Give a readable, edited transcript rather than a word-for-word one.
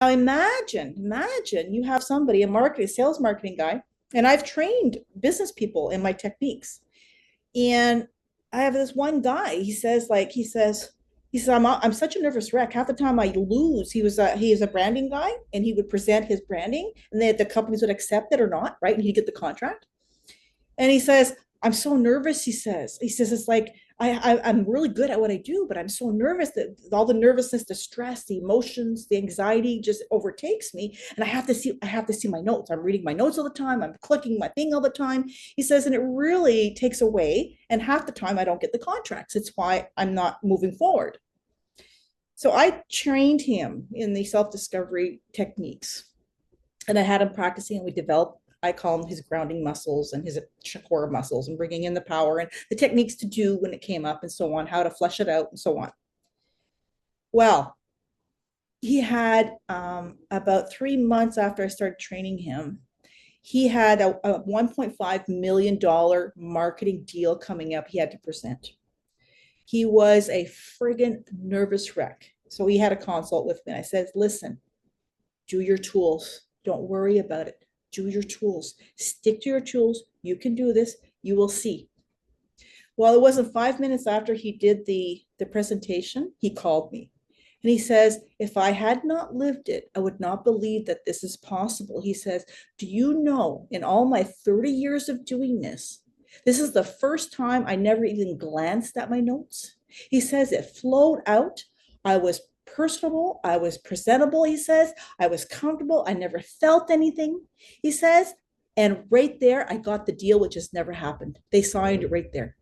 Now imagine you have somebody, a sales marketing guy, and I've trained business people in my techniques. And I have this one guy. He says, I'm such a nervous wreck. Half the time I lose. He is a branding guy, and he would present his branding, and then the companies would accept it or not, right? And he'd get the contract. And he says, I'm so nervous. He says it's like I'm really good at what I do, but I'm so nervous that all the nervousness, the stress, the emotions, the anxiety just overtakes me. And I have to see my notes. I'm reading my notes all the time. I'm clicking my thing all the time. He says, and it really takes away. And half the time I don't get the contracts. It's why I'm not moving forward. So I trained him in the self-discovery techniques, and I had him practicing, and we developed, I call him his grounding muscles and his Chakaura muscles, and bringing in the power and the techniques to do when it came up and so on, how to flesh it out and so on. Well, he had about 3 months after I started training him, he had a $1.5 million marketing deal coming up he had to present. He was a friggin' nervous wreck. So he had a consult with me. I said, listen, do your tools. Don't worry about it. Do your tools. Stick to your tools. You can do this. You will see. Well, it wasn't 5 minutes after he did the presentation, he called me. And he says, if I had not lived it, I would not believe that this is possible. He says, do you know, in all my 30 years of doing this is the first time I never even glanced at my notes. He says it flowed out. I was personable. I was presentable. He says, I was comfortable. I never felt anything. He says, and right there, I got the deal, which has never happened. They signed it right there.